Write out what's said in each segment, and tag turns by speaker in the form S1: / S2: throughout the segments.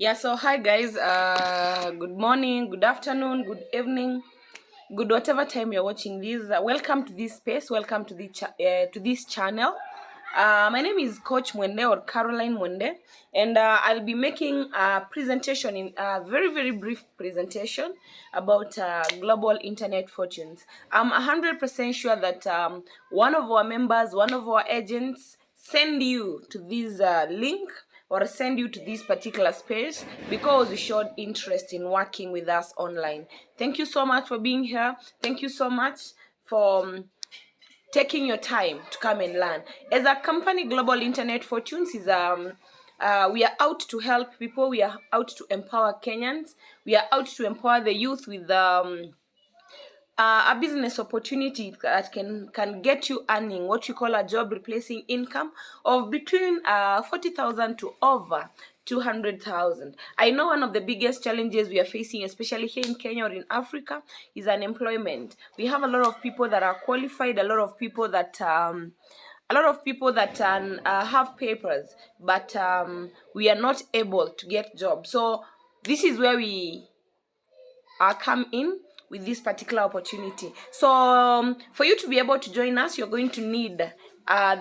S1: Yeah, so hi guys, good morning, good afternoon, good evening, good whatever time you're watching this. Welcome to this space, welcome to to this channel. My name is Coach Mwende or Caroline Mwende, and I'll be making a presentation in a very brief presentation about global internet fortunes. I'm 100% sure that one of our members, one of our agents, send you to this link or send you to this particular space because you showed interest in working with us online. Thank you so much for being here. Thank you so much for taking your time to come and learn. As a company, Global Internet Fortunes is we are out to help people. We are out to empower Kenyans. We are out to empower the youth with a business opportunity that can get you earning what you call a job replacing income of between 40,000 to over 200,000. I know one of the biggest challenges we are facing, especially here in Kenya or in Africa, is unemployment. We have a lot of people that are qualified, a lot of people that have papers, but we are not able to get jobs. So this is where we come in with this particular opportunity. So for you to be able to join us, you're going to need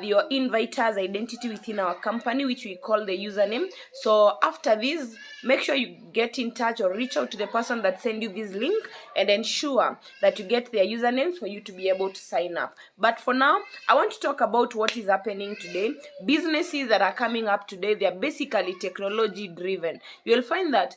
S1: your inviter's identity within our company, which we call the username. So after this, make sure you get in touch or reach out to the person that sent you this link and ensure that you get their usernames for you to be able to sign up. But for now, I want to talk about what is happening today. Businesses that are coming up today, they are basically technology driven. You'll find that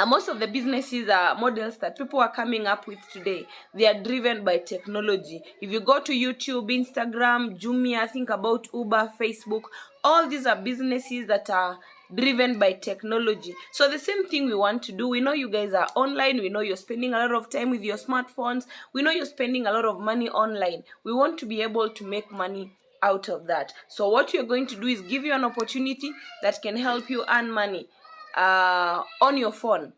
S1: most of the businesses are models that people are coming up with today. They are driven by technology. If you go to YouTube, Instagram, Jumia, think about Uber, Facebook, all these are businesses that are driven by technology. So the same thing we want to do. We know you guys are online. We know you're spending a lot of time with your smartphones. We know you're spending a lot of money online. We want to be able to make money out of that. So what you're going to do is give you an opportunity that can help you earn money on your phone,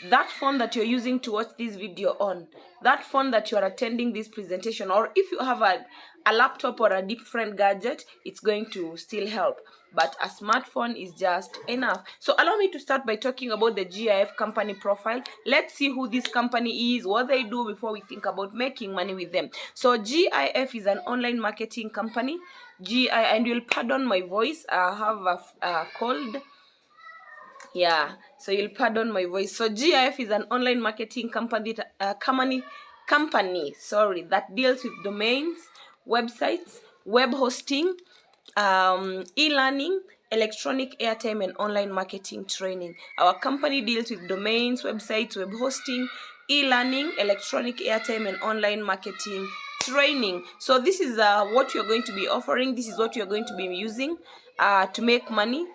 S1: that phone that you're using to watch this video on, that phone that you are attending this presentation, or if you have a laptop or a different gadget, it's going to still help, but a smartphone is just enough. So allow me to start by talking about the GIF company profile. Let's see who this company is, what they do before we think about making money with them. So GIF is an online marketing company. And you'll pardon my voice, I have a cold. Yeah, so you'll pardon my voice. So GIF is an online marketing company, that deals with domains, websites, web hosting, e-learning, electronic airtime, and online marketing training. Our company deals with domains, websites, web hosting, e-learning, electronic airtime, and online marketing training. So this is what you're going to be offering. This is what you're going to be using to make money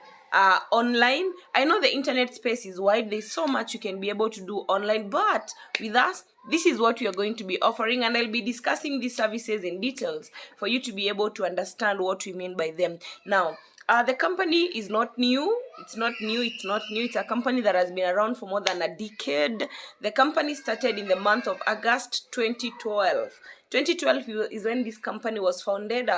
S1: online. I know the internet space is wide. There's so much you can be able to do online, but with us, this is what we are going to be offering, and I'll be discussing these services in details for you to be able to understand what we mean by them. Now, the company is not new. It's not new. It's a company that has been around for more than a decade. The company started in the month of August 2012. 2012 is when this company was founded.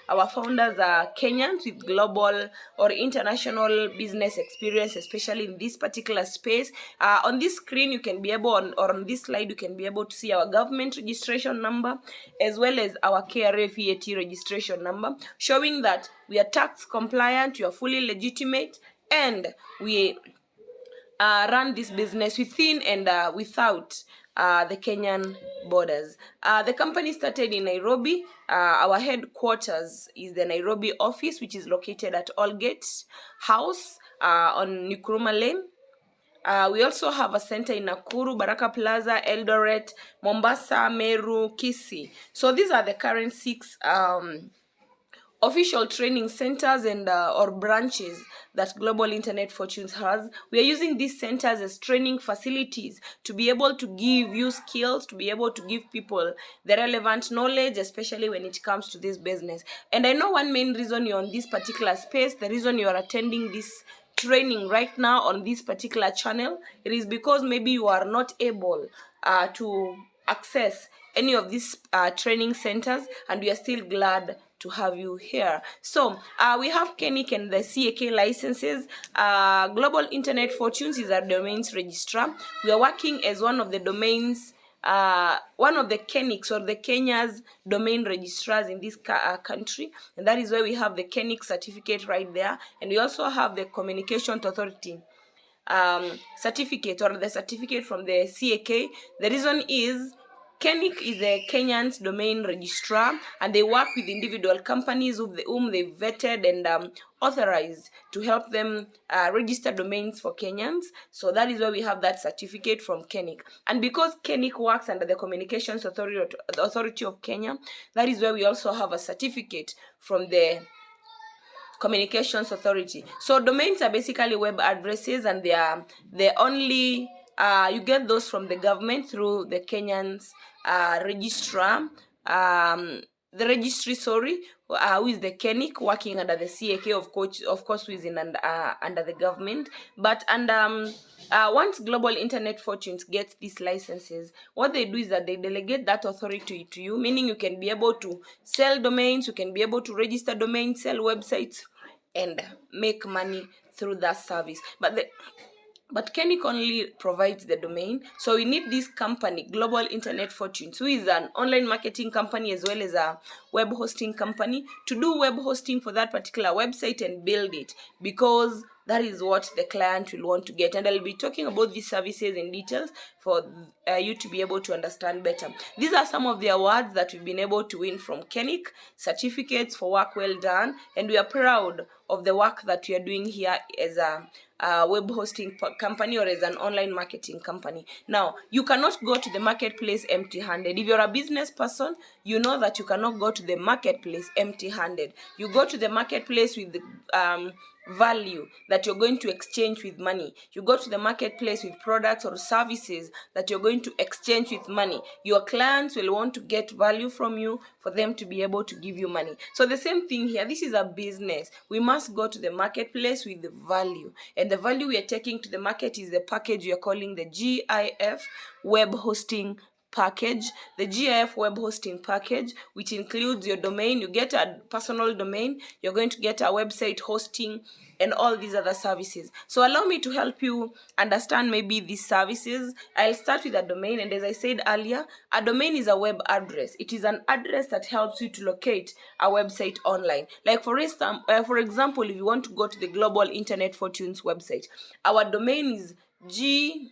S1: Our founders are Kenyans with global or international business experience, especially in this particular space. On this screen, you can be able, or on this slide, you can be able to see our government registration number as well as our KRA VAT registration number, showing that we are tax compliant, we are fully legitimate, and we run this business within and without the Kenyan borders. The company started in Nairobi. Our headquarters is the Nairobi office, which is located at Allgate House on Nkrumah Lane. We also have a center in Nakuru, Baraka Plaza, Eldoret, Mombasa, Meru, Kisii. So these are the current 6 official training centers and or branches that Global Internet Fortunes has. We are using these centers as training facilities to be able to give you skills, to be able to give people the relevant knowledge, especially when it comes to this business. And I know one main reason you're on this particular space, the reason you're attending this training right now on this particular channel, it is because maybe you are not able to access any of these training centers, and we are still glad to have you here. So we have Kenik and the CAK licenses. Global Internet Fortunes is our domains registrar. We are working as one of the domains, one of the Keniks or the Kenya's domain registrars in this country, and that is why we have the Kenik certificate right there, and we also have the Communications Authority certificate, or the certificate from the CAK. The reason is Kenik is a Kenyan's domain registrar, and they work with individual companies whom they vetted and authorized to help them register domains for Kenyans. So that is why we have that certificate from Kenik. And because Kenik works under the Communications Authority of Kenya, that is why we also have a certificate from the Communications Authority. So domains are basically web addresses, and they only you get those from the government through the Kenyans registrar, the registry, who is the Kenik, working under the CAK, of course, who is under the government. But once Global Internet Fortunes gets these licenses, what they do is that they delegate that authority to you, meaning you can be able to sell domains, you can be able to register domains, sell websites, and make money through that service. But Kenik only provides the domain. So we need this company, Global Internet Fortunes, who is an online marketing company as well as a web hosting company, to do web hosting for that particular website and build it, because that is what the client will want to get. And I'll be talking about these services in details for you to be able to understand better. These are some of the awards that we've been able to win from Kenik, certificates for work well done, and we are proud of the work that we are doing here as a web hosting company or as an online marketing company. Now, you cannot go to the marketplace empty-handed. If you're a business person, you know that you cannot go to the marketplace empty-handed. You go to the marketplace with the value that you're going to exchange with money. You go to the marketplace with products or services that you're going to exchange with money. Your clients will want to get value from you for them to be able to give you money. So the same thing here. This is a business. We must go to the marketplace with the value, and the value we are taking to the market is the package we are calling the GIF web hosting package. The GIF web hosting package, which includes your domain. You get a personal domain, you're going to get a website hosting, and all these other services. So allow me to help you understand maybe these services. I'll start with a domain, and as I said earlier, a domain is a web address. It is an address that helps you to locate a website online. Like for example, if you want to go to the Global Internet Fortunes website, our domain is gif.co.ke,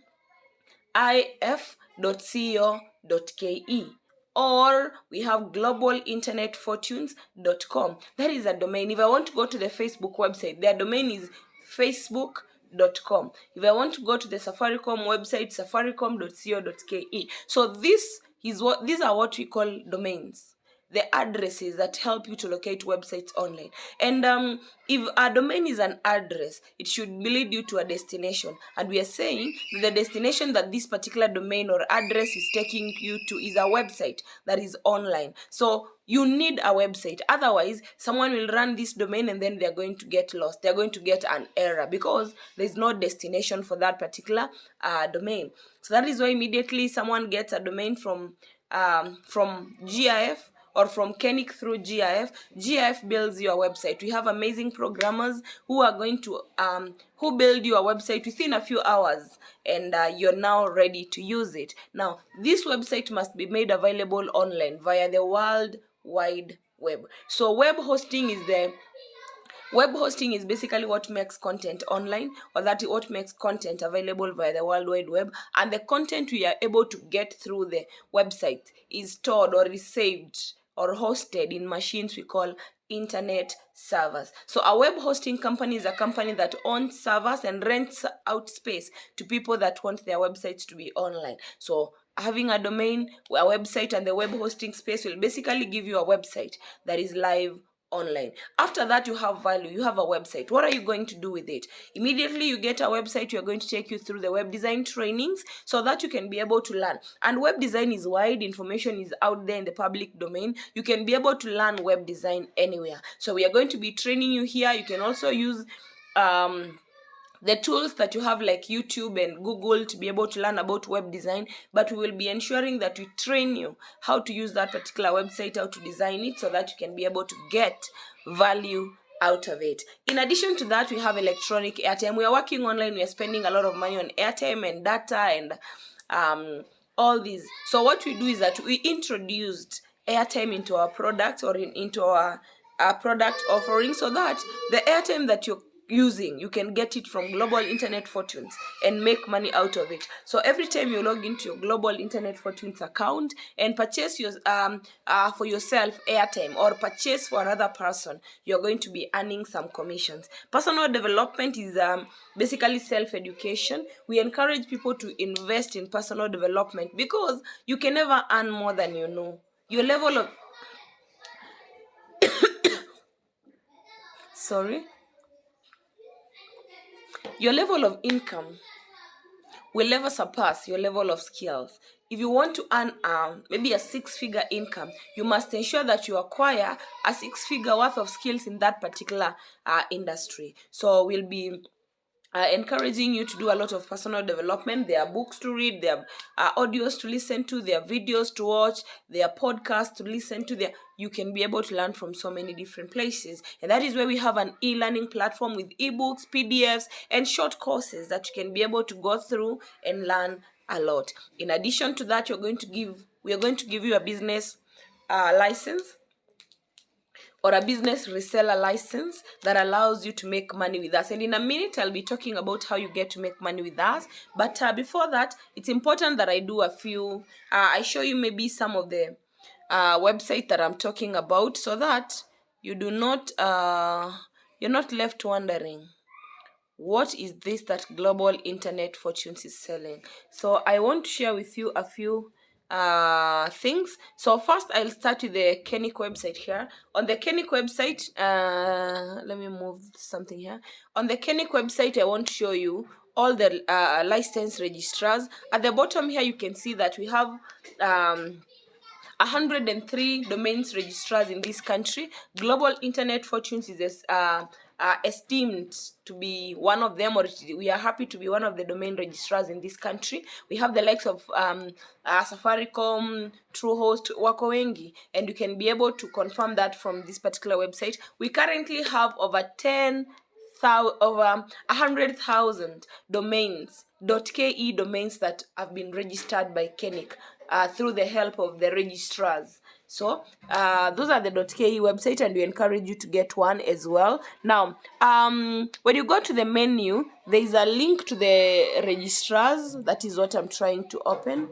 S1: or we have globalinternetfortunes.com. That is a domain. If I want to go to the Facebook website, their domain is facebook.com. If I want to go to the Safaricom website, safaricom.co.ke. So these are what we call domains, the addresses that help you to locate websites online. And if a domain is an address, it should lead you to a destination. And we are saying that the destination that this particular domain or address is taking you to is a website that is online. So you need a website. Otherwise, someone will run this domain and then they're going to get lost. They're going to get an error because there's no destination for that particular domain. So that is why immediately someone gets a domain from GIF or from Kenik through GIF builds your website. We have amazing programmers who are going to who build your website within a few hours, and you're now ready to use it. Now, this website must be made available online via the World Wide Web. So web hosting is basically what makes content online, or that what makes content available via the World Wide Web. And the content we are able to get through the website is stored or is saved or hosted in machines we call internet servers. So a web hosting company is a company that owns servers and rents out space to people that want their websites to be online. So having a domain, a website, and the web hosting space will basically give you a website that is live online. After that, you have value, you have a website. What are you going to do with it? Immediately you get a website, we are going to take you through the web design trainings so that you can be able to learn. And web design is wide, information is out there in the public domain. You can be able to learn web design anywhere. So we are going to be training you here. You can also use the tools that you have like YouTube and Google to be able to learn about web design, but we will be ensuring that we train you how to use that particular website, how to design it, so that you can be able to get value out of it. In addition to that, we have electronic airtime. We are working online, we are spending a lot of money on airtime and data and all these. So what we do is that we introduced airtime into our product, or into our product offering, so that the airtime that you're using, you can get it from global internet fortunes and make money out of it. So every time you log into your global internet fortunes account and purchase your for yourself airtime, or purchase for another person, you're going to be earning some commissions. Personal development is basically self-education. We encourage people to invest in personal development, because you can never earn more than you know. Your level of your level of income will never surpass your level of skills. If you want to earn maybe a 6-figure income, you must ensure that you acquire a 6-figure worth of skills in that particular industry. So we'll be encouraging you to do a lot of personal development. There are books to read, there are audios to listen to, there are videos to watch, there are podcasts to listen to. You can be able to learn from so many different places, and that is where we have an e-learning platform with ebooks, PDFs, and short courses that you can be able to go through and learn a lot. In addition to that, we are going to give you a business license, or a business reseller license, that allows you to make money with us. And in a minute, I'll be talking about how you get to make money with us. But before that, it's important that I do a few, I show you maybe some of the website that I'm talking about, so that you do not, you're not left wondering, what is this that Global Internet Fortunes is selling? So I want to share with you a few things. So first, I'll start with the Kenik website here. On the Kenik website, let me move something here. On the Kenik website, I want to show you all the licensed registrars. At the bottom here, you can see that we have 103 domains registrars in this country. Global Internet Fortunes is esteemed to be one of them, or we are happy to be one of the domain registrars in this country. We have the likes of Safaricom, Truehost, wako wengi, and you can be able to confirm that from this particular website. We currently have over 100,000 domains, .ke domains, that have been registered by Kenik through the help of the registrars. So those are the .ke website, and we encourage you to get one as well. Now, when you go to the menu, there is a link to the registrars. That is what I'm trying to open.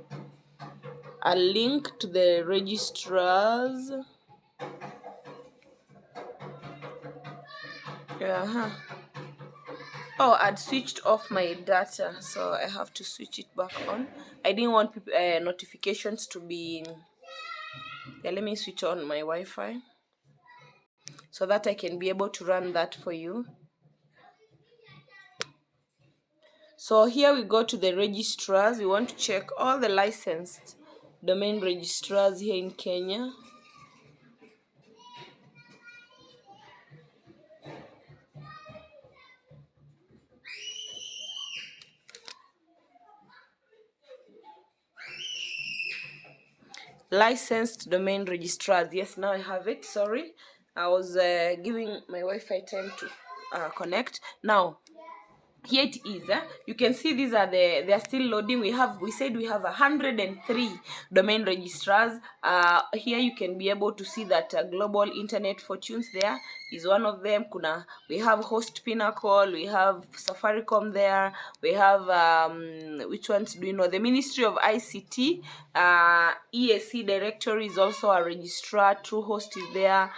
S1: A link to the registrars. Oh, I'd switched off my data, so I have to switch it back on. I didn't want notifications to be... Yeah, let me switch on my Wi-Fi so that I can be able to run that for you. So here we go to the registrars. We want to check all the licensed domain registrars here in Kenya. Licensed domain registrars. Yes, now I have it. Sorry, I was giving my Wi-Fi time to connect. Now, here it is. You can see these are they are still loading. We said we have 103 domain registrars. Here you can be able to see that Global Internet Fortunes there is one of them. We have Host Pinnacle, we have Safaricom there, we have which ones do you know? The Ministry of ICT, EAC Directory is also a registrar. Truehost is there.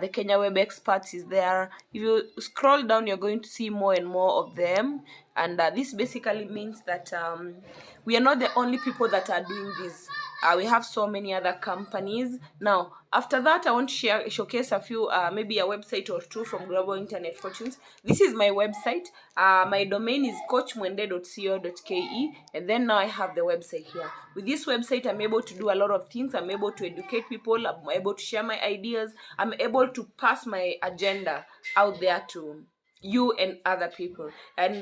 S1: The Kenya Web Experts is there. If you scroll down, you're going to see more and more of them. And this basically means that we are not the only people that are doing this. We have so many other companies. Now, after that, I want to showcase a few, maybe a website or two from Global Internet Fortunes. This is my website. My domain is coachmwende.co.ke, and then now I have the website here. With this website, I'm able to do a lot of things. I'm able to educate people. I'm able to share my ideas. I'm able to pass my agenda out there to you and other people. And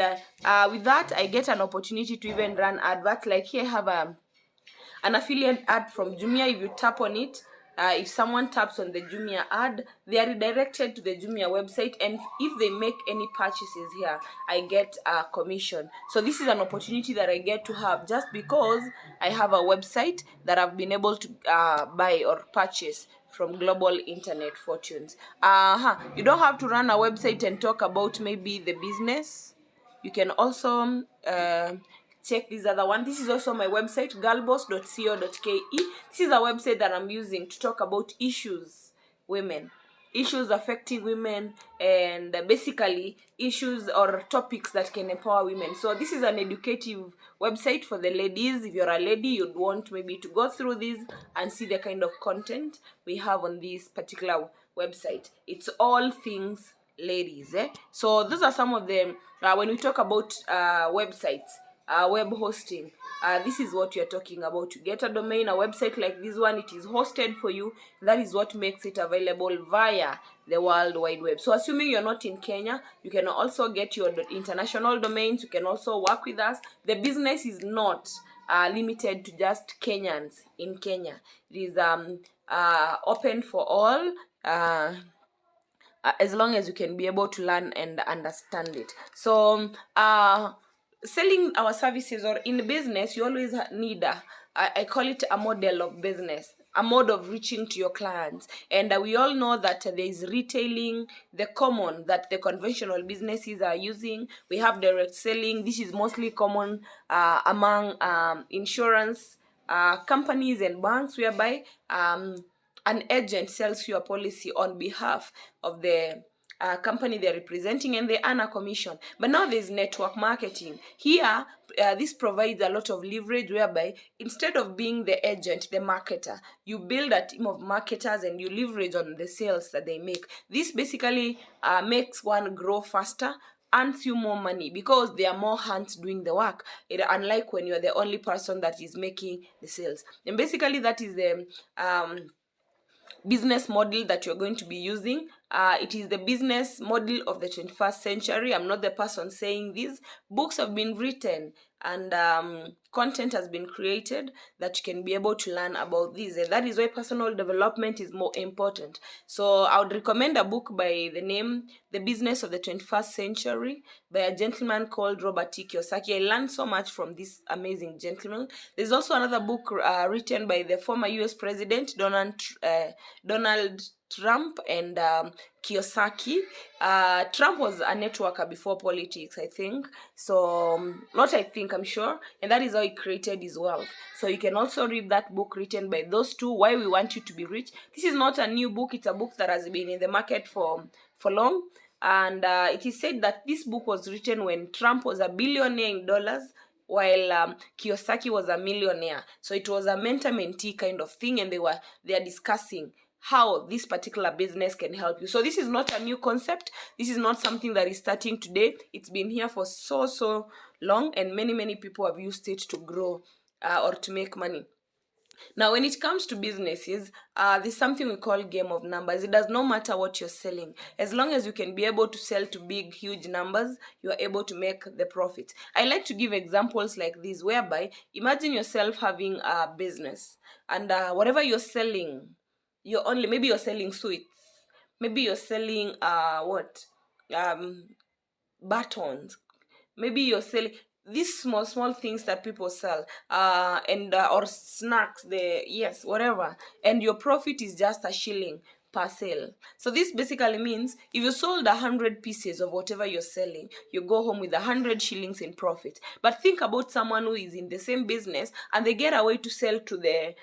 S1: with that, I get an opportunity to even run adverts. Like here I have an affiliate ad from Jumia. If you tap on it, if someone taps on the Jumia ad, they are redirected to the Jumia website, and if they make any purchases here, I get a commission. So this is an opportunity that I get to have just because I have a website that I've been able to buy or purchase from global internet fortunes. You don't have to run a website and talk about maybe the business. You can also check this other one. This is also my website, galbos.co.ke. This is a website that I'm using to talk about issues affecting women, and basically issues or topics that can empower women. So this is an educative website for the ladies. If you're a lady, you'd want maybe to go through this and see the kind of content we have on this particular website. It's all things ladies. So those are some of them. When we talk about websites, web hosting, this is what you're talking about. You get a domain, a website like this one, it is hosted for you. That is what makes it available via the World Wide Web. So assuming you're not in Kenya, you can also get your international domains. You can also work with us. The business is not limited to just Kenyans in Kenya. It is open for all, as long as you can be able to learn and understand it. So selling our services, or in business, you always need I call it a model of business, a mode of reaching to your clients. And we all know that there is retailing, the common that the conventional businesses are using. We have direct selling. This is mostly common among insurance companies and banks, whereby an agent sells you a policy on behalf of the company they're representing, and they earn a commission. But now there's network marketing. Here, this provides a lot of leverage, whereby instead of being the agent, the marketer, you build a team of marketers and you leverage on the sales that they make. This basically makes one grow faster, earns you more money, because there are more hands doing the work, unlike when you're the only person that is making the sales. And basically that is the business model that you're going to be using. It is the business model of the 21st century. I'm not the person saying this. Books have been written, and content has been created that you can be able to learn about this, and that is why personal development is more important. So I would recommend a book by the name The Business of the 21st Century by a gentleman called Robert T. Kiyosaki. I learned so much from this amazing gentleman. There's also another book written by the former US president Donald Trump and Kiyosaki. Trump was a networker before politics, I think. So, not I think, I'm sure. And that is how he created his wealth. So you can also read that book written by those two, Why We Want You to Be Rich. This is not a new book. It's a book that has been in the market for long. And it is said that this book was written when Trump was a billionaire in dollars, while Kiyosaki was a millionaire. So it was a mentor-mentee kind of thing, and they are discussing how this particular business can help you. So this is not a new concept. This is not something that is starting today. It's been here for so long, and many people have used it to grow or to make money. Now, when it comes to businesses, there's something we call game of numbers. It does not matter what you're selling. As long as you can be able to sell to big, huge numbers, you are able to make the profit. I like to give examples like this, whereby imagine yourself having a business, and whatever you're selling, maybe you're selling sweets, maybe you're selling buttons, maybe you're selling these small things that people sell, and or snacks, whatever, and your profit is just a shilling per sale. So this basically means if you sold 100 pieces of whatever you're selling, you go home with 100 shillings in profit. But think about someone who is in the same business and they get away to sell to the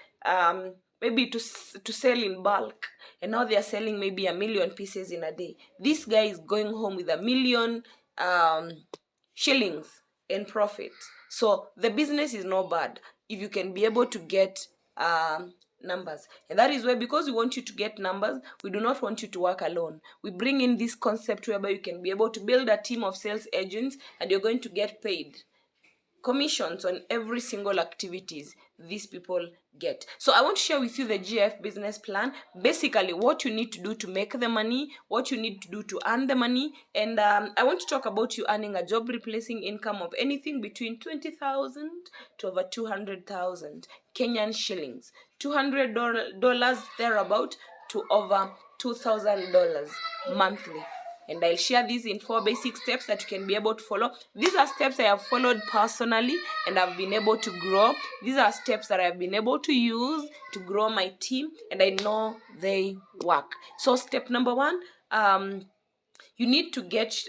S1: maybe to sell in bulk, and now they are selling maybe 1 million pieces in a day. This guy is going home with 1 million shillings in profit. So the business is not bad if you can be able to get numbers. And that is why, because we want you to get numbers, we do not want you to work alone. We bring in this concept whereby you can be able to build a team of sales agents, and you're going to get paid commissions on every single activities these people get. So I want to share with you the GIF business plan, basically what you need to do to make the money, what you need to do to earn the money, and I want to talk about you earning a job replacing income of anything between 20,000 to over 200,000 Kenyan shillings, $200 thereabout to over $2,000 monthly. And I'll share these in 4 basic steps that you can be able to follow. These are steps I have followed personally and I've been able to grow. These are steps that I've been able to use to grow my team, and I know they work. So step number 1, you need to get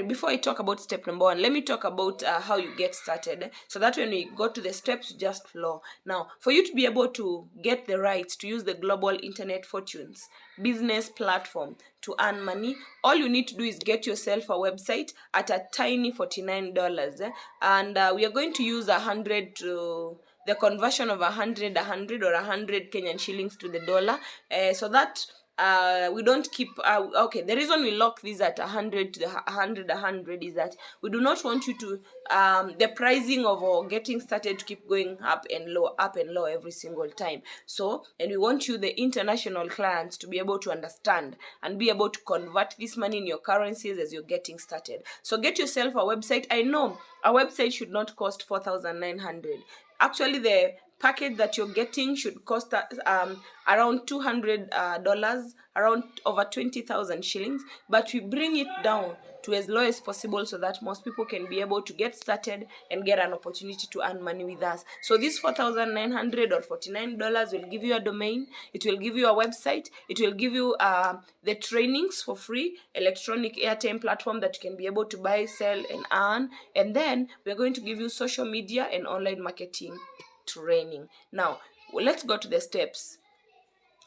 S1: before I talk about step number 1, let me talk about how you get started, so that when we go to the steps, you just flow. Now, for you to be able to get the rights to use the global internet fortunes business platform to earn money, all you need to do is get yourself a website at a tiny $49, and we are going to use 100 to the conversion of 100 or 100 Kenyan shillings to the dollar, so that we don't keep okay, the reason we lock these at 100 to the 100 is that we do not want you to the pricing of getting started to keep going up and low every single time. So, and we want you, the international clients, to be able to understand and be able to convert this money in your currencies as you're getting started. So get yourself a website. I know a website should not cost 4,900. Actually, the package that you're getting should cost around $200, around over 20,000 shillings, but we bring it down to as low as possible so that most people can be able to get started and get an opportunity to earn money with us. So this 4,900 or $49 will give you a domain, it will give you a website, it will give you the trainings for free, electronic airtime platform that you can be able to buy, sell, and earn, and then we're going to give you social media and online marketing training. Now, let's go to the steps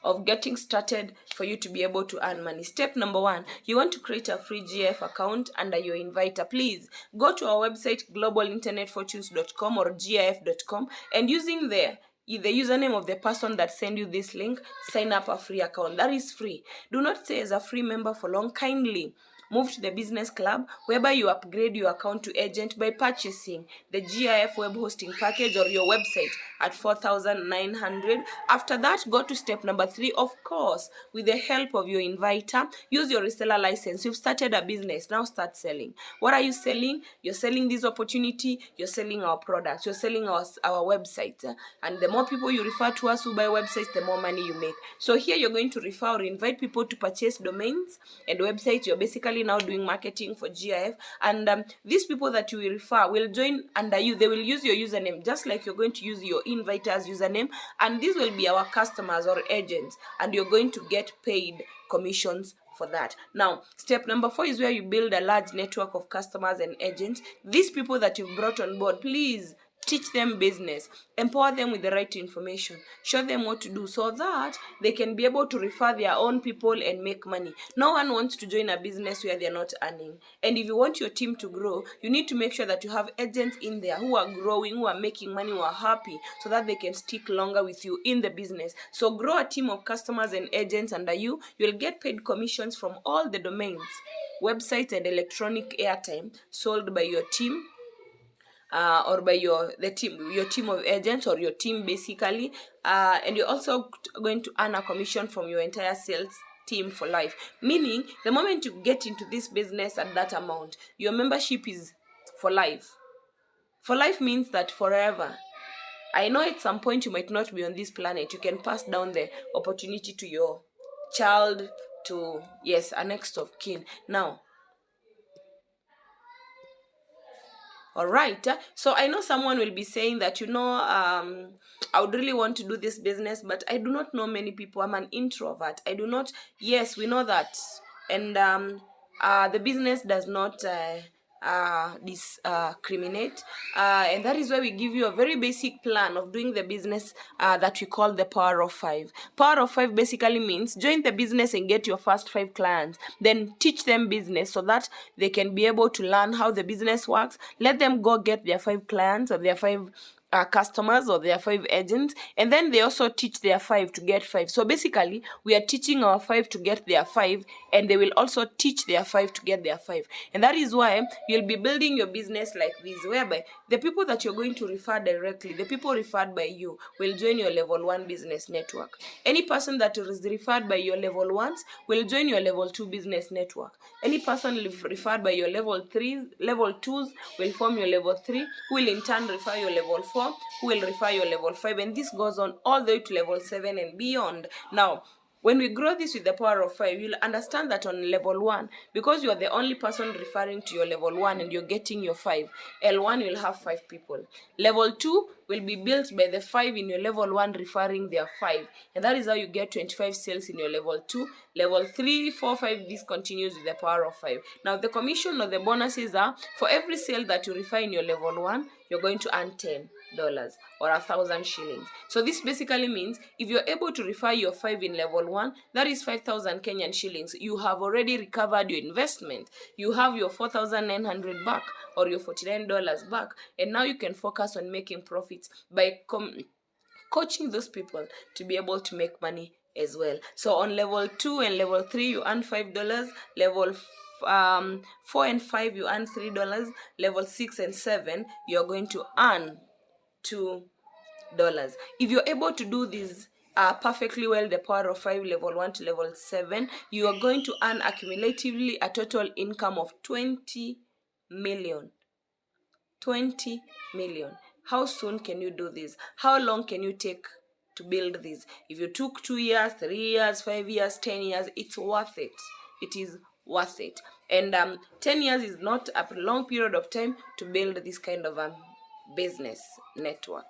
S1: of getting started for you to be able to earn money. Step number 1, you want to create a free GIF account under your inviter. Please go to our website globalinternetfortunes.com or gif.com, and using the username of the person that sent you this link, sign up a free account. That is free. Do not stay as a free member for long. Kindly move to the business club, whereby you upgrade your account to agent by purchasing the GIF web hosting package or your website at 4,900. After that, go to step number 3. Of course, with the help of your inviter, use your reseller license. You've started a business, now start selling. What are you selling? You're selling this opportunity, you're selling our products, you're selling our website. And the more people you refer to us who buy websites, the more money you make. So here you're going to refer or invite people to purchase domains and websites. You're basically now doing marketing for GIF, and these people that you will refer will join under you. They will use your username just like you're going to use your inviter's username, and these will be our customers or agents, and you're going to get paid commissions for that. Now, step number 4 is where you build a large network of customers and agents. These people that you've brought on board, please teach them business, empower them with the right information, show them what to do so that they can be able to refer their own people and make money. No one wants to join a business where they're not earning. And if you want your team to grow, you need to make sure that you have agents in there who are growing, who are making money, who are happy, so that they can stick longer with you in the business. So grow a team of customers and agents under you. You'll get paid commissions from all the domains, websites, and electronic airtime sold by your team, or by your team of agents, or your team basically, and you're also going to earn a commission from your entire sales team for life. Meaning, the moment you get into this business at that amount, your membership is for life. For life means that forever. I know at some point you might not be on this planet. You can pass down the opportunity to your child, to, yes, a next of kin. Now, all right. So I know someone will be saying that, I would really want to do this business, but I do not know many people. I'm an introvert. I do not. Yes, we know that. And the business does not discriminate. And that is why we give you a very basic plan of doing the business that we call the Power of 5. Power of 5 basically means join the business and get your first 5 clients. Then teach them business so that they can be able to learn how the business works. Let them go get their 5 clients or their 5 customers or their 5 agents, and then they also teach their 5 to get 5. So basically we are teaching our 5 to get their 5, and they will also teach their 5 to get their 5. And that is why you'll be building your business like this, whereby the people that you're going to refer directly, the people referred by you, will join your level 1 business network. Any person that is referred by your level 1s will join your level 2 business network. Any person referred by your level 3s, level 2s will form your level 3, who will in turn refer your level 4, who will refer your level 5, and this goes on all the way to level 7 and beyond. Now, when we grow this with the power of 5, you'll understand that on level 1, because you are the only person referring to your level 1 and you're getting your 5, L1 will have 5 people. Level 2 will be built by the 5 in your level 1 referring their 5. And that is how you get 25 sales in your level 2. Level 3, 4, 5, this continues with the power of 5. Now, the commission or the bonuses are, for every sale that you refer in your level 1, you're going to earn $10 or 1,000 shillings. So this basically means if you're able to refer your 5 in level 1, that is 5,000 Kenyan shillings. You have already recovered your investment. You have your 4,900 back or your $49 back, and now you can focus on making profits by coaching those people to be able to make money as well. So on level 2 and level 3 you earn $5, level 4 and 5 you earn $3, level 6 and 7 you're going to earn $2. If you're able to do this perfectly well, the power of 5, level 1 to level 7, you are going to earn accumulatively a total income of 20 million. 20 million. How soon can you do this? How long can you take to build this? If you took 2 years, 3 years, 5 years, 10 years, it's worth it. It is worth it. And 10 years is not a long period of time to build this kind of business network.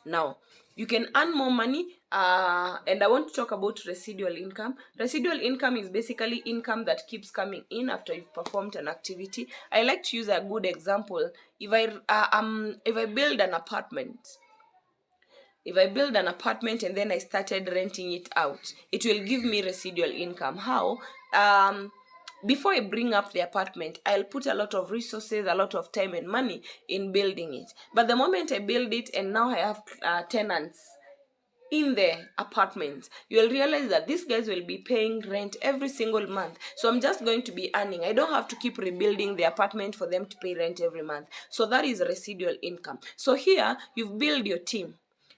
S1: Now, you can earn more money, and I want to talk about residual income. Residual income is basically income that keeps coming in after you've performed an activity. I like to use a good example. If I build an apartment, and then I started renting it out, it will give me residual income. How? Before I bring up the apartment, I'll put a lot of resources, a lot of time and money in building it. But the moment I build it and now I have tenants in the apartment, you'll realize that these guys will be paying rent every single month. So I'm just going to be earning. I don't have to keep rebuilding the apartment for them to pay rent every month. So that is residual income. So here you've built your team,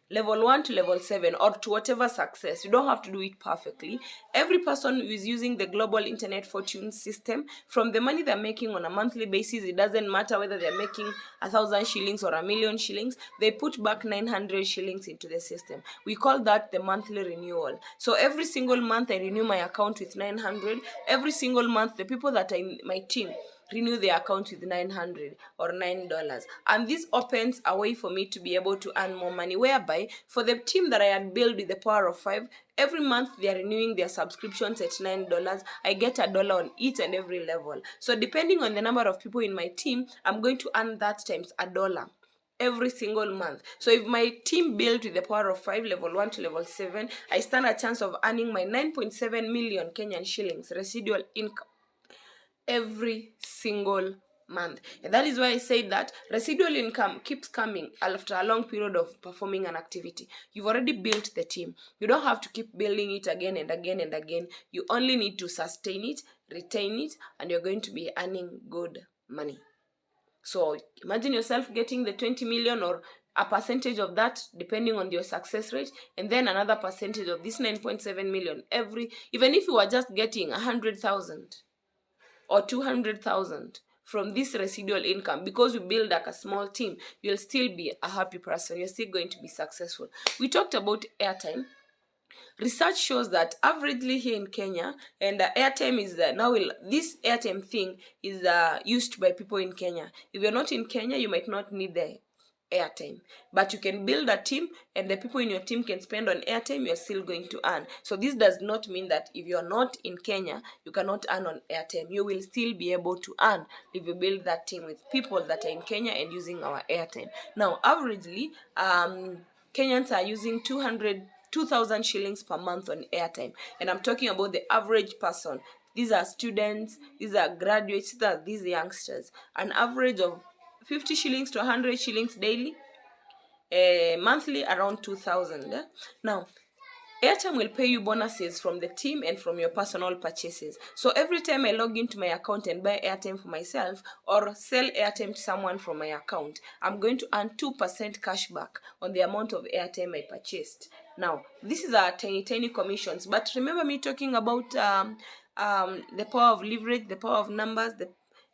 S1: level 1 to level 7, or to whatever success. You don't have to do it perfectly. Every person who is using the global internet fortune system, from the money they're making on a monthly basis, it doesn't matter whether they're making 1,000 shillings or 1,000,000 shillings, they put back 900 shillings into the system. We call that the monthly renewal. So every single month I renew my account with 900. Every single month the people that are in my team renew their account with 900 or $9, and this opens a way for me to be able to earn more money, whereby for the team that I had built with the power of 5, every month they are renewing their subscriptions at $9. I get $1 on each and every level. So depending on the number of people in my team, I'm going to earn that times $1 every single month. So if my team built with the power of 5, level 1 to level 7, I stand a chance of earning my 9.7 million Kenyan shillings residual income every single month. And that is why I say that residual income keeps coming after a long period of performing an activity. You've already built the team. You don't have to keep building it again and again and again. You only need to sustain it, retain it, and you're going to be earning good money. So imagine yourself getting the 20 million or a percentage of that depending on your success rate, and then another percentage of this 9.7 million even if you are just getting 100,000 or 200,000 from this residual income, because you build like a small team, you'll still be a happy person. You're still going to be successful. We talked about airtime. Research shows that averagely here in Kenya, and airtime is this airtime thing is used by people in Kenya. If you're not in Kenya, you might not need the airtime, but you can build a team and the people in your team can spend on airtime. You're still going to earn. So this does not mean that if you're not in Kenya you cannot earn on airtime. You will still be able to earn if you build that team with people that are in Kenya and using our airtime. Now averagely Kenyans are using 2,000 shillings per month on airtime, and I'm talking about the average person. These are students, these are graduates, these are youngsters. An average of 50 shillings to 100 shillings daily. monthly around 2,000. Now, Airtime will pay you bonuses from the team and from your personal purchases. So every time I log into my account and buy airtime for myself or sell airtime to someone from my account, I'm going to earn 2% cashback on the amount of airtime I purchased. Now, this is our tiny commissions. But remember me talking about the power of leverage, the power of numbers,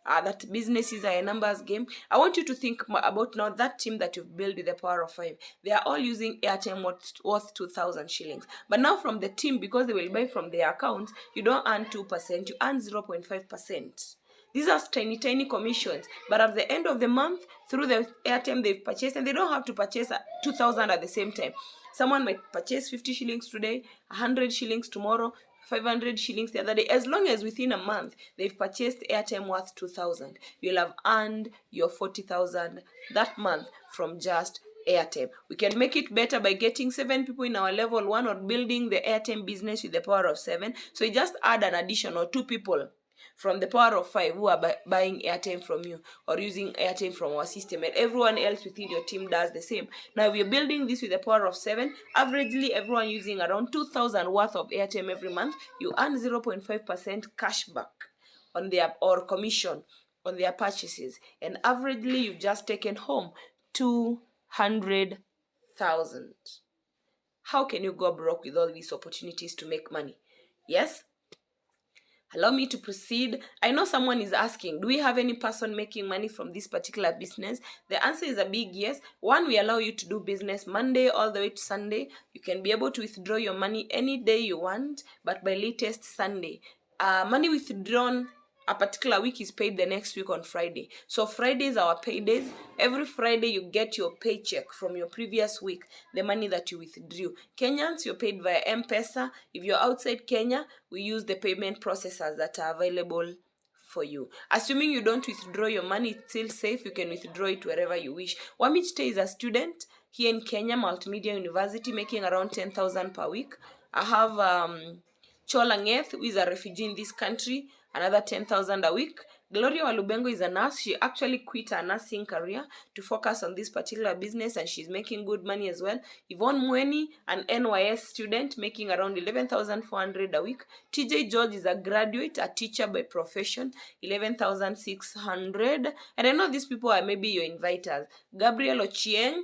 S1: that business is a numbers game. I want you to think about now that team that you've built with the power of 5. They are all using airtime worth 2,000 shillings. But now from the team, because they will buy from their accounts, you don't earn 2%, you earn 0.5%. These are tiny commissions, but at the end of the month, through the airtime they've purchased, and they don't have to purchase 2,000 at the same time. Someone might purchase 50 shillings today, 100 shillings tomorrow, 500 shillings the other day. As long as within a month they've purchased airtime worth 2,000, you'll have earned your 40,000 that month from just airtime. We can make it better by getting 7 people in our level 1 or building the airtime business with the power of 7. So you just add an additional 2 people from the power of 5 who are buying airtime from you or using airtime from our system, and everyone else within your team does the same. Now, if you're building this with the power of 7, averagely everyone using around 2,000 worth of airtime every month, you earn 0.5% cashback on their or commission on their purchases, and averagely you've just taken home 200,000. How can you go broke with all these opportunities to make money? Yes. Allow me to proceed. I know someone is asking, do we have any person making money from this particular business? The answer is a big yes. One, we allow you to do business Monday all the way to Sunday. You can be able to withdraw your money any day you want, but by latest Sunday. Money withdrawn a particular week is paid the next week on Friday. So Fridays are our paydays. Every Friday you get your paycheck from your previous week, the money that you withdrew. Kenyans, you're paid via M-Pesa. If you're outside Kenya, we use the payment processors that are available for you. Assuming you don't withdraw your money, it's still safe. You can withdraw it wherever you wish. Wamichite is a student here in Kenya, Multimedia University, making around 10,000 per week. I have Cholangeth, who is a refugee in this country, another 10,000 a week. Gloria Walubengo is a nurse. She actually quit her nursing career to focus on this particular business, and she's making good money as well. Yvonne Mweni, an NYS student, making around 11,400 a week. TJ George is a graduate, a teacher by profession, 11,600. And I know these people are maybe your inviters. Gabriel Ochieng,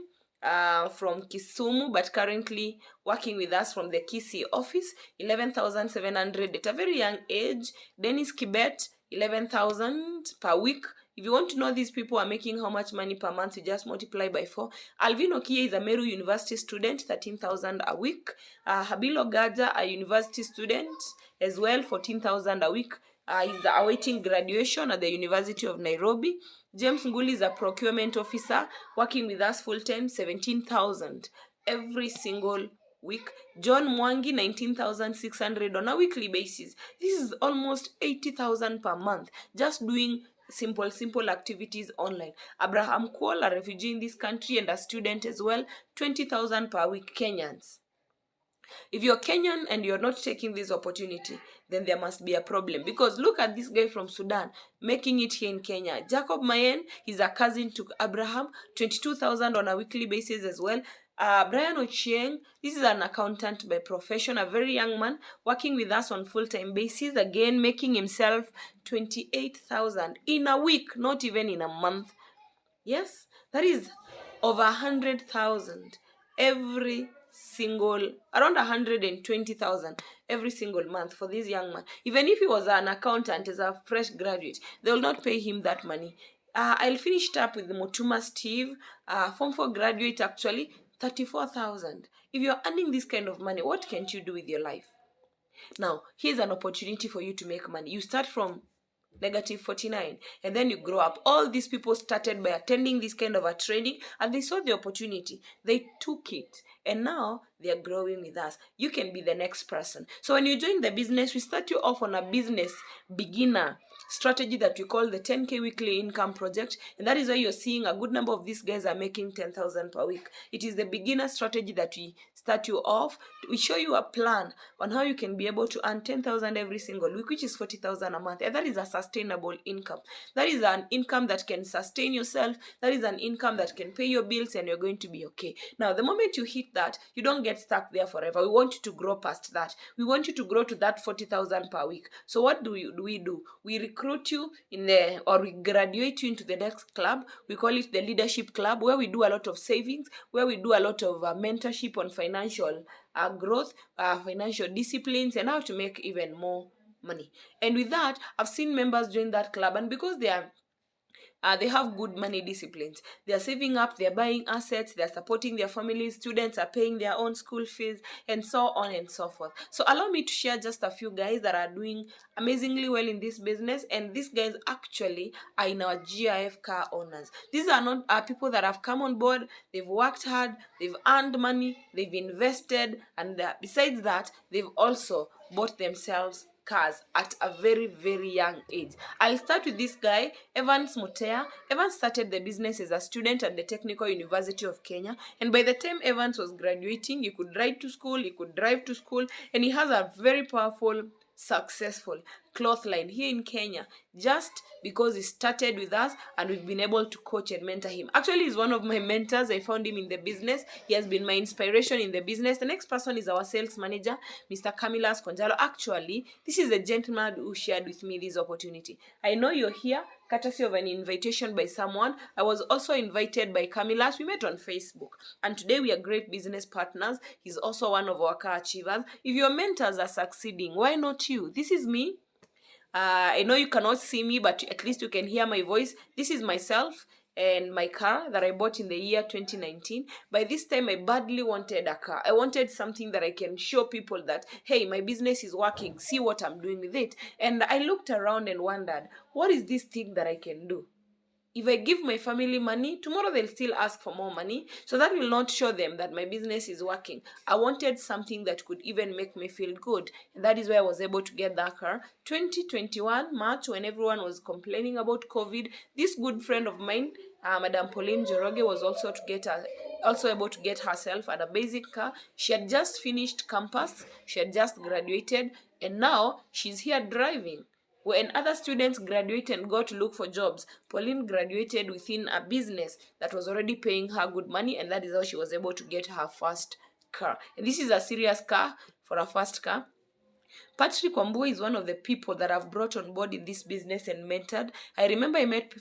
S1: from Kisumu, but currently working with us from the Kisii office, 11,700 at a very young age. Dennis Kibet, 11,000 per week. If you want to know these people are making how much money per month, you just multiply by 4. Alvin Okie is a Meru University student, 13,000 a week. Habilo Gaja, a university student as well, 14,000 a week. He's awaiting graduation at the University of Nairobi. James Nguli is a procurement officer working with us full-time, 17,000 every single week. John Mwangi, 19,600 on a weekly basis. This is almost 80,000 per month, just doing simple activities online. Abraham Kwol, a refugee in this country and a student as well, 20,000 per week, Kenyans. If you're Kenyan and you're not taking this opportunity, then there must be a problem. Because look at this guy from Sudan making it here in Kenya. Jacob Mayen, he's a cousin to Abraham, 22,000 on a weekly basis as well. Brian Ochieng, this is an accountant by profession, a very young man working with us on full-time basis, again making himself 28,000 in a week, not even in a month. Yes, that is over 100,000 every single, around 120,000 every single month for this young man. Even if he was an accountant as a fresh graduate, they will not pay him that money. I'll finish it up with the Mutuma Steve, Form 4 graduate actually, 34,000. If you're earning this kind of money, what can't you do with your life? Now, here's an opportunity for you to make money. You start from negative 49 and then you grow up. All these people started by attending this kind of a training and they saw the opportunity. They took it and now they are growing with us. You can be the next person. So when you join the business, we start you off on a business beginner strategy that we call the 10K weekly income project, and that is why you're seeing a good number of these guys are making 10,000 per week. It is the beginner strategy that we start you off. We show you a plan on how you can be able to earn 10,000 every single week, which is 40,000 a month, and that is a sustainable income. That is an income that can sustain yourself. That is an income that can pay your bills, and you're going to be okay. Now, the moment you hit that, you don't get stuck there forever. We want you to grow past that. We want you to grow to that 40,000 per week. So what do we do? We recruit you or we graduate you into the next club. We call it the leadership club, where we do a lot of savings, where we do a lot of mentorship on financial growth, financial disciplines, and how to make even more money. And with that, I've seen members join that club, and because they have good money disciplines. They are saving up, they are buying assets, they are supporting their families, students are paying their own school fees, and so on and so forth. So allow me to share just a few guys that are doing amazingly well in this business, and these guys actually are in our GIF car owners. These are not people that have come on board, they've worked hard, they've earned money, they've invested, and besides that, they've also bought themselves cars at a very, very young age. I'll start with this guy, Evans Mutea. Evans started the business as a student at the Technical University of Kenya, and by the time Evans was graduating, he could ride to school, he could drive to school, and he has a very powerful, successful cloth line here in Kenya, just because he started with us and we've been able to coach and mentor him. Actually, he's one of my mentors. I found him in the business. He has been my inspiration in the business. The next person is our sales manager, Mr. Camilas Konjalo. Actually, this is a gentleman who shared with me this opportunity. I know you're here courtesy of an invitation by someone. I was also invited by Camilas. We met on Facebook, and today we are great business partners. He's also one of our car achievers. If your mentors are succeeding, why not you? This is me. I know you cannot see me, but at least you can hear my voice. This is myself and my car that I bought in the year 2019. By this time, I badly wanted a car. I wanted something that I can show people that, hey, my business is working. See what I'm doing with it. And I looked around and wondered, what is this thing that I can do? If I give my family money, tomorrow they'll still ask for more money. So that will not show them that my business is working. I wanted something that could even make me feel good. And that is why I was able to get that car. 2021, March, when everyone was complaining about COVID, this good friend of mine, Madam Pauline Joroge, was also able to get herself at a basic car. She had just finished campus. She had just graduated. And now she's here driving. When other students graduate and go to look for jobs, Pauline graduated within a business that was already paying her good money, and that is how she was able to get her first car. And this is a serious car for a first car. Patrick Wambua is one of the people that I've brought on board in this business and mentored. I remember I met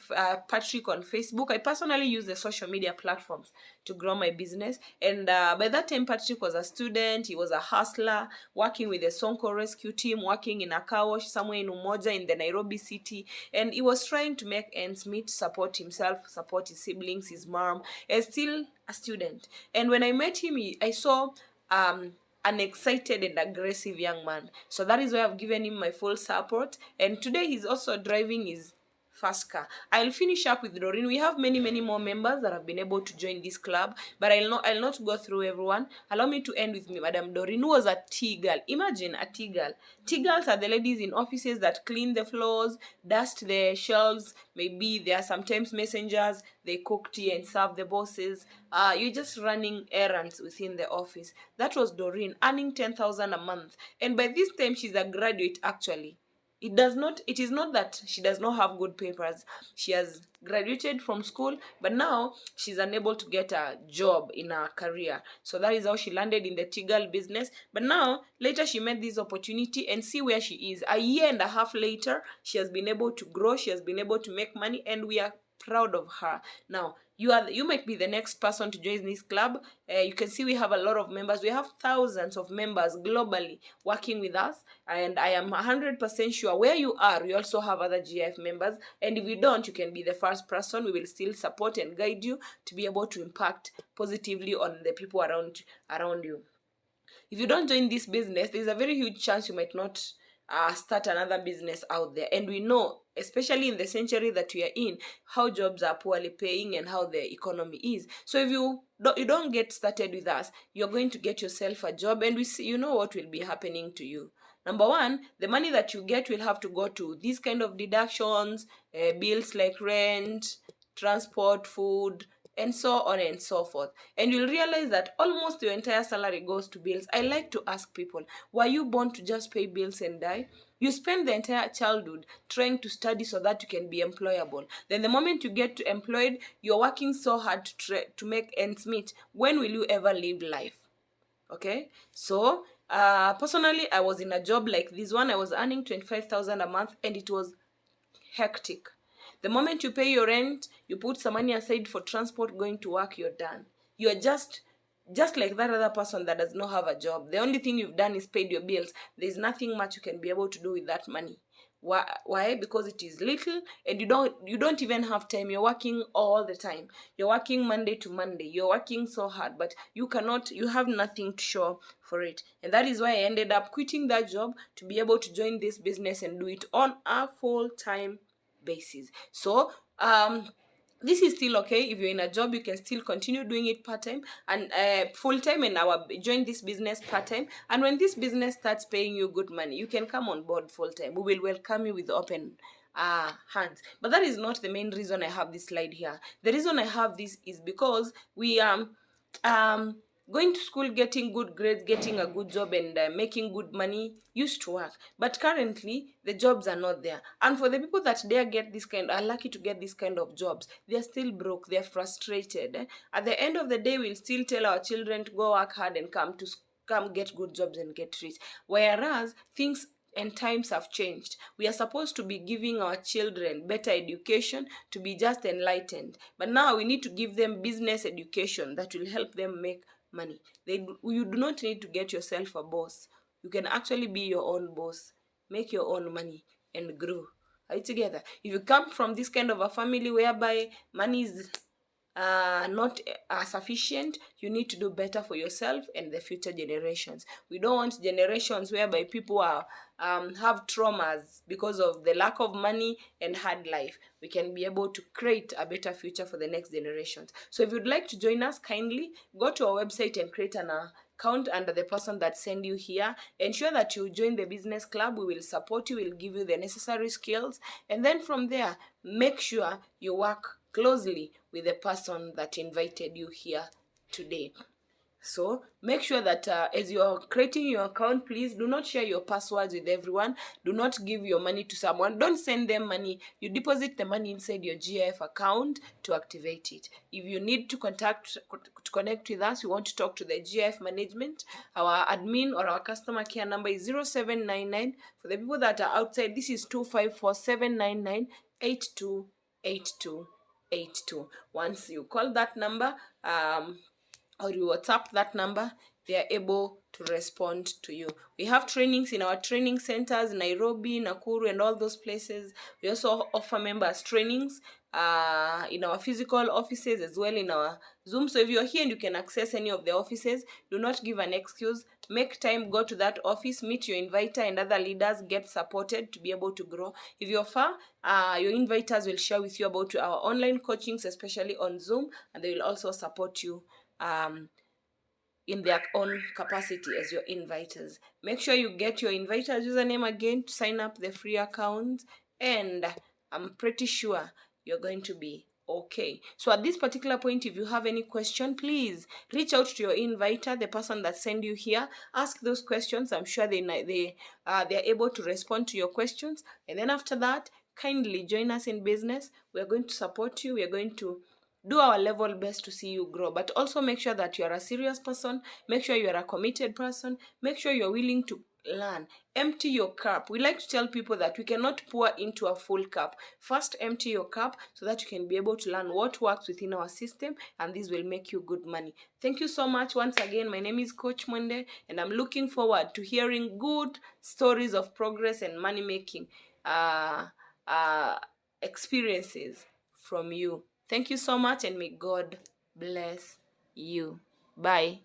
S1: Patrick on Facebook. I personally use the social media platforms to grow my business. And by that time, Patrick was a student. He was a hustler, working with the Sonko rescue team, working in a car wash somewhere in Umoja in the Nairobi city. And he was trying to make ends meet, support himself, support his siblings, his mom, and still a student. And when I met him, I saw an excited and aggressive young man. So that is why I've given him my full support. And today he's also driving his first car. I'll finish up with Doreen. We have many, many more members that have been able to join this club, but I'll not go through everyone. Allow me to end with me, Madam Doreen, who was a tea girl. Imagine a tea girl. Tea girls are the ladies in offices that clean the floors, dust the shelves. Maybe they are sometimes messengers. They cook tea and serve the bosses. You're just running errands within the office. That was Doreen, earning 10,000 a month. And by this time, she's a graduate actually. It is not that she does not have good papers. She has graduated from school, but now she's unable to get a job in her career. So that is how she landed in the tea girl business. But now, later she met this opportunity, and see where she is. A year and a half later, she has been able to grow, she has been able to make money, and we are proud of her. Now, you might be the next person to join this club. You can see we have a lot of members. We have thousands of members globally working with us, and I am 100% sure where you are, we also have other GIF members. And if you don't, you can be the first person. We will still support and guide you to be able to impact positively on the people around you. If you don't join this business, there's a very huge chance you might not start another business out there. And we know especially in the century that we are in, how jobs are poorly paying and how the economy is. So if you don't get started with us, you're going to get yourself a job, and we see, you know what will be happening to you. Number one, the money that you get will have to go to these kind of deductions, bills like rent, transport, food, and so on and so forth. And you'll realize that almost your entire salary goes to bills. I like to ask people, were you born to just pay bills and die? You spend the entire childhood trying to study so that you can be employable. Then the moment you get to employed, you're working so hard to make ends meet. When will you ever live life? Okay, so personally, I was in a job like this one. I was earning 25,000 a month, and it was hectic. The moment you pay your rent, you put some money aside for transport, going to work, you're done. You're just like that other person that does not have a job. The only thing you've done is paid your bills. There's nothing much you can be able to do with that money. Why? Because it is little, and you don't even have time. You're working all the time. You're working Monday to Monday. You're working so hard, but you have nothing to show for it. And that is why I ended up quitting that job to be able to join this business and do it on a full-time basis. So this is still okay. If you're in a job, you can still continue doing it part-time and full-time, and join this business part-time. And when this business starts paying you good money, you can come on board full-time. We will welcome you with open hands. But that is not the main reason I have this slide here. The reason I have this is because we going to school, getting good grades, getting a good job, and making good money used to work. But currently, the jobs are not there. And for the people that are lucky to get this kind of jobs, they are still broke. They are frustrated. At the end of the day, we'll still tell our children to go work hard and come get good jobs and get rich. Whereas things and times have changed. We are supposed to be giving our children better education to be just enlightened. But now we need to give them business education that will help them make money. You do not need to get yourself a boss. You can actually be your own boss, make your own money, and grow. Are you together? If you come from this kind of a family whereby money is not sufficient, you need to do better for yourself and the future generations. We don't want generations whereby people are have traumas because of the lack of money and hard life. We can be able to create a better future for the next generations. So if you'd like to join us, kindly go to our website and create an account under the person that send you here. Ensure that you join the business club. We will support you, we'll give you the necessary skills, and then from there, make sure you work closely with the person that invited you here today. So make sure that as you're creating your account, please do not share your passwords with everyone. Do not give your money to someone. Don't send them money. You deposit the money inside your GIF account to activate it. If you need to connect with us, you want to talk to the GIF management, our admin or our customer care number is 0799. For the people that are outside, this is 254799828282. Once you call that number, or you WhatsApp that number, they are able to respond to you. We have trainings in our training centers, Nairobi, Nakuru, and all those places. We also offer members trainings in our physical offices as well in our Zoom. So if you're here and you can access any of the offices, do not give an excuse. Make time, go to that office, meet your inviter and other leaders, get supported to be able to grow. If you're far, your inviters will share with you about our online coachings, especially on Zoom, and they will also support you in their own capacity as your inviters. Make sure you get your inviters username again to sign up the free account, and I'm pretty sure you're going to be okay. So at this particular point, if you have any question, please reach out to your inviter, the person that sent you here. Ask those questions. I'm sure they are able to respond to your questions. And then after that, kindly join us in business. We're going to support you. We're going to do our level best to see you grow, but also make sure that you are a serious person. Make sure you are a committed person. Make sure you're willing to learn. Empty your cup. We like to tell people that we cannot pour into a full cup. First, empty your cup so that you can be able to learn what works within our system, and this will make you good money. Thank you so much once again. My name is Coach Monde, and I'm looking forward to hearing good stories of progress and money making experiences from you. Thank you so much, and may God bless you. Bye.